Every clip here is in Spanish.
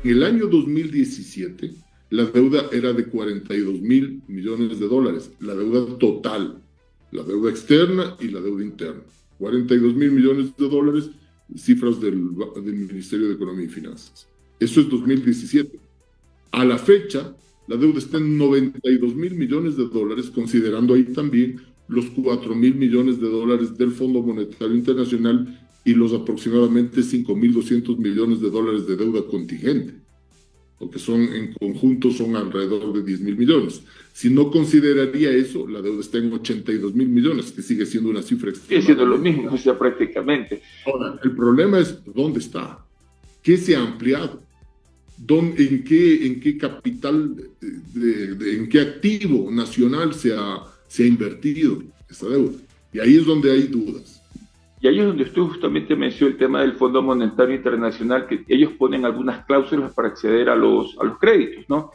el año 2017, la deuda era de 42.000 millones de dólares, la deuda total, la deuda externa y la deuda interna. 42.000 millones de dólares, cifras del Ministerio de Economía y Finanzas. Eso es 2017. A la fecha, la deuda está en 92.000 millones de dólares, considerando ahí también los 4.000 millones de dólares del Fondo Monetario Internacional y los aproximadamente 5.200 millones de dólares de deuda contingente, porque en conjunto son alrededor de 10.000 millones. Si no consideraría eso, la deuda está en 82.000 millones, que sigue siendo una cifra Sigue siendo lo mismo, o sea, prácticamente. Ahora, el problema es dónde está, qué se ha ampliado, en qué capital, en qué activo nacional se ha invertido esa deuda. Y ahí es donde hay dudas. Y ahí es donde usted justamente mencionó el tema del Fondo Monetario Internacional, que ellos ponen algunas cláusulas para acceder a los créditos, ¿no?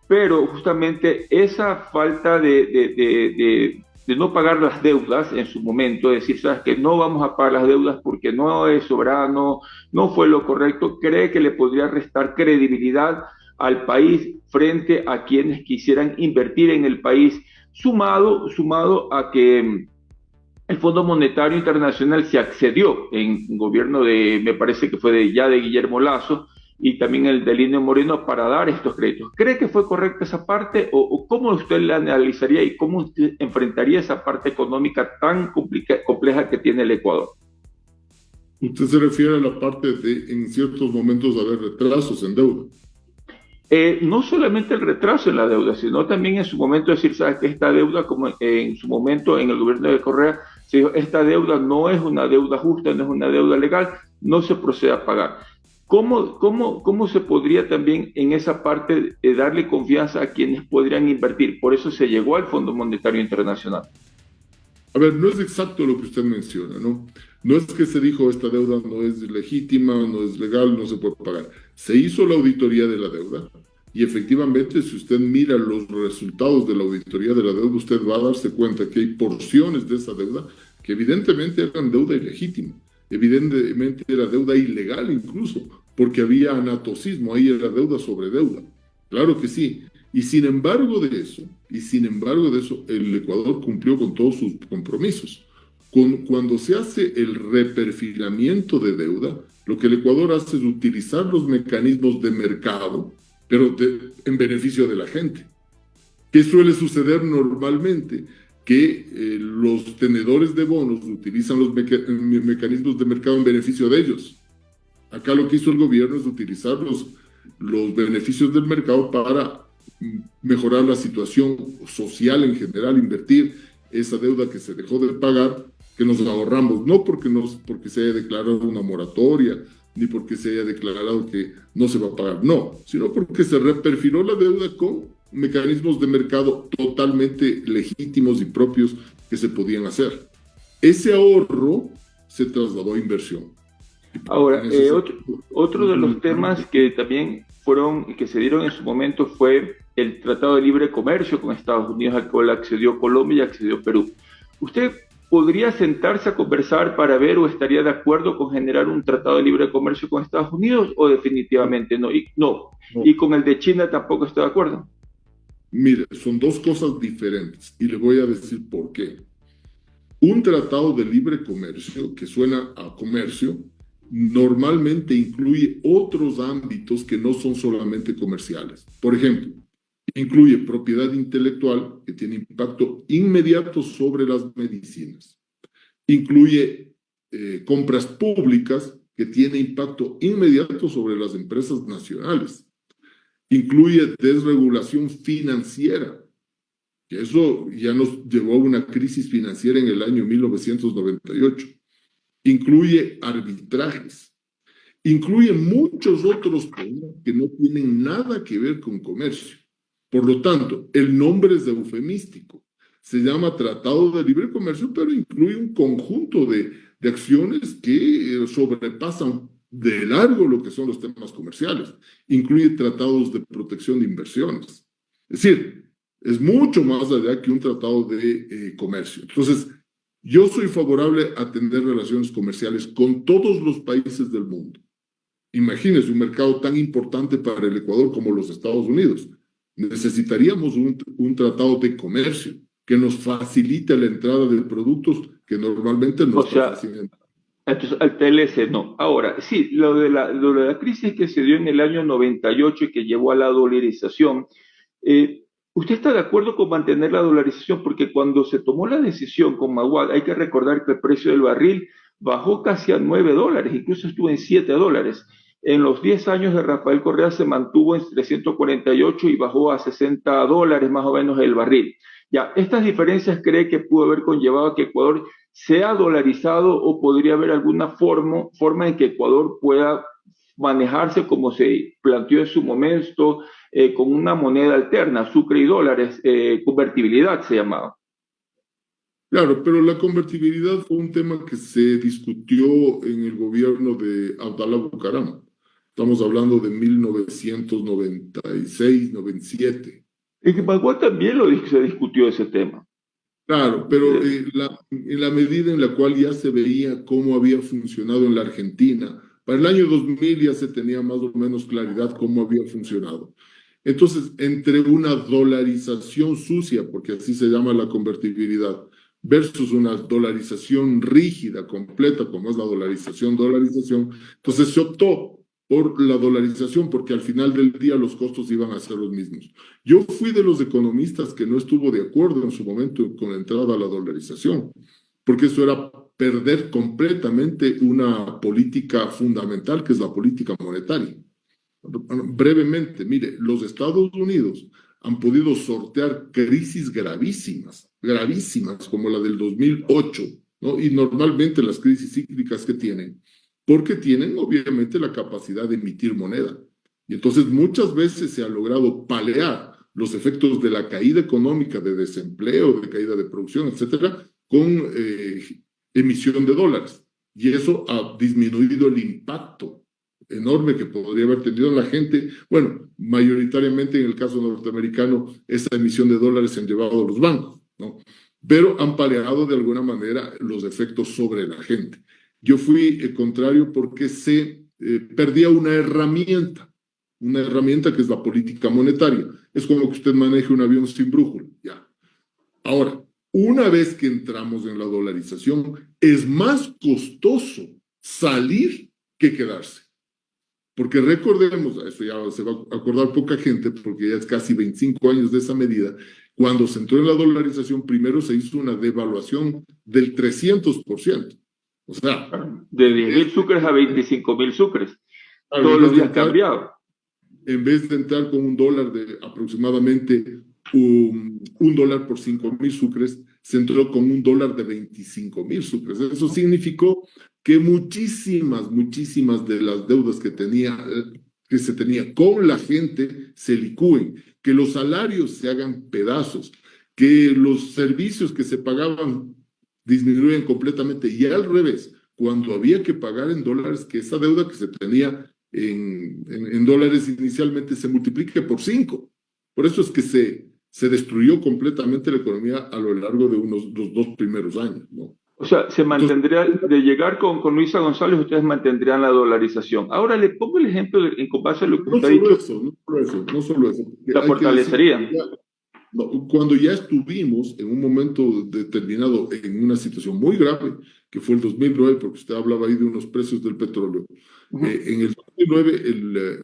Pero justamente esa falta de no pagar las deudas en su momento, decir, sabes que no vamos a pagar las deudas porque no es soberano, no fue lo correcto, cree que le podría restar credibilidad al país frente a quienes quisieran invertir en el país, sumado a que el Fondo Monetario Internacional se accedió en gobierno me parece que fue de Guillermo Lasso y también el de Lino Moreno para dar estos créditos. ¿Cree que fue correcta esa parte o cómo usted la analizaría y cómo usted enfrentaría esa parte económica tan compleja que tiene el Ecuador? Usted se refiere a la parte de, en ciertos momentos, haber retrasos en deuda. No solamente el retraso en la deuda, sino también en su momento decir, sabes que esta deuda, como en su momento en el gobierno de Correa, se dijo, esta deuda no es una deuda justa, no es una deuda legal, no se procede a pagar. ¿Cómo se podría también en esa parte darle confianza a quienes podrían invertir? Por eso se llegó al Fondo Monetario Internacional. A ver, no es exacto lo que usted menciona, ¿no? No es que se dijo esta deuda no es legítima, no es legal, no se puede pagar. Se hizo la auditoría de la deuda y efectivamente si usted mira los resultados de la auditoría de la deuda, usted va a darse cuenta que hay porciones de esa deuda que evidentemente eran deuda ilegítima, evidentemente era deuda ilegal incluso, porque había anatocismo, ahí era deuda sobre deuda. Claro que sí. Y sin embargo de eso, el Ecuador cumplió con todos sus compromisos. Cuando se hace el reperfilamiento de deuda, lo que el Ecuador hace es utilizar los mecanismos de mercado, pero en beneficio de la gente. ¿Qué suele suceder normalmente? Que los tenedores de bonos utilizan los mecanismos de mercado en beneficio de ellos. Acá lo que hizo el gobierno es utilizar los beneficios del mercado para mejorar la situación social en general, invertir esa deuda que se dejó de pagar, que nos ahorramos, no porque se haya declarado una moratoria, ni porque se haya declarado que no se va a pagar, no, sino porque se reperfiló la deuda con mecanismos de mercado totalmente legítimos y propios que se podían hacer. Ese ahorro se trasladó a inversión. Ahora, otro de los temas que también que se dieron en su momento fue el Tratado de Libre Comercio con Estados Unidos, al cual accedió Colombia y accedió Perú. ¿Usted podría sentarse a conversar para ver o estaría de acuerdo con generar un Tratado de Libre Comercio con Estados Unidos o definitivamente no? Y con el de China tampoco está de acuerdo. Mire, son dos cosas diferentes y le voy a decir por qué. Un tratado de libre comercio, que suena a comercio, normalmente incluye otros ámbitos que no son solamente comerciales. Por ejemplo, incluye propiedad intelectual, que tiene impacto inmediato sobre las medicinas. Incluye compras públicas, que tiene impacto inmediato sobre las empresas nacionales. Incluye desregulación financiera, que eso ya nos llevó a una crisis financiera en el año 1998. Incluye arbitrajes, incluye muchos otros temas que no tienen nada que ver con comercio. Por lo tanto, el nombre es eufemístico. Se llama Tratado de Libre Comercio, pero incluye un conjunto de acciones que sobrepasan de largo lo que son los temas comerciales. Incluye tratados de protección de inversiones. Es decir, es mucho más allá que un tratado de comercio. Entonces, yo soy favorable a tener relaciones comerciales con todos los países del mundo, Imagínese un mercado tan importante para el Ecuador como los Estados Unidos. Necesitaríamos un tratado de comercio que nos facilite la entrada de productos que normalmente no O está sea, fácil. entonces al TLC no. Ahora, sí, lo de la crisis que se dio en el año 98 y que llevó a la dolarización, eh, ¿usted está de acuerdo con mantener la dolarización? Porque cuando se tomó la decisión con Maguad, hay que recordar que el precio del barril bajó casi a $9, incluso estuvo en $7. En los 10 años de Rafael Correa se mantuvo en 348 y bajó a $60 más o menos el barril. Ya, ¿estas diferencias cree que pudo haber conllevado a que Ecuador sea dolarizado o podría haber alguna forma en que Ecuador pueda manejarse como se planteó en su momento, con una moneda alterna, sucre y dólares, convertibilidad se llamaba? Claro, pero la convertibilidad fue un tema que se discutió en el gobierno de Abdalá Bucaram. Estamos hablando de 1996, 97. En Bagua también se discutió ese tema. Claro, pero Eh, en la medida en la cual ya se veía cómo había funcionado en la Argentina, para el año 2000 ya se tenía más o menos claridad cómo había funcionado. Entonces, entre una dolarización sucia, porque así se llama la convertibilidad, versus una dolarización rígida, completa, como es la dolarización, entonces se optó por la dolarización, porque al final del día los costos iban a ser los mismos. Yo fui de los economistas que no estuvo de acuerdo en su momento con la entrada a la dolarización, porque eso era perder completamente una política fundamental, que es la política monetaria. Brevemente, mire, los Estados Unidos han podido sortear crisis gravísimas, gravísimas, como la del 2008, ¿no? Y normalmente las crisis cíclicas que tienen, porque tienen obviamente la capacidad de emitir moneda. Y entonces muchas veces se ha logrado paliar los efectos de la caída económica, de desempleo, de caída de producción, etcétera, con emisión de dólares. Y eso ha disminuido el impacto enorme que podría haber tenido en la gente. Bueno, mayoritariamente en el caso norteamericano, esa emisión de dólares se han llevado a los bancos, ¿no? Pero han paliado de alguna manera los efectos sobre la gente. Yo fui contrario porque se perdía una herramienta que es la política monetaria. Es como que usted maneje un avión sin brújula, ya. Ahora, una vez que entramos en la dolarización, es más costoso salir que quedarse. Porque recordemos, eso ya se va a acordar poca gente, porque ya es casi 25 años de esa medida, cuando se entró en la dolarización, primero se hizo una devaluación del 300%. O sea, de en 10.000 vez sucres a 25.000 sucres. claro, Todos los días cambiado. en vez de entrar con un dólar de aproximadamente un dólar por 5.000 sucres, se entró con un dólar de 25.000 sucres. Eso significó que muchísimas de las deudas que se tenía con la gente se licúen, que los salarios se hagan pedazos, que los servicios que se pagaban disminuyen completamente y al revés, cuando había que pagar en dólares, que esa deuda que se tenía en dólares inicialmente se multiplique por 5. Por eso es que se destruyó completamente la economía a lo largo de los 2 primeros años, ¿no? O sea, se Entonces, mantendría, de llegar con Luisa González, ustedes mantendrían la dolarización. Ahora le pongo el ejemplo con base a lo que no usted ha solo dicho, eso, no solo eso, no solo eso, porque la hay que decir que fortalecerían. ya, no, cuando ya estuvimos en un momento determinado en una situación muy grave, que fue el 2009, porque usted hablaba ahí de unos precios del petróleo. En el 2009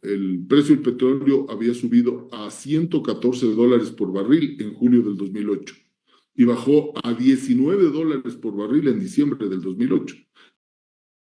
el precio del petróleo había subido a $114 por barril en julio del 2008 y bajó a $19 por barril en diciembre del 2008.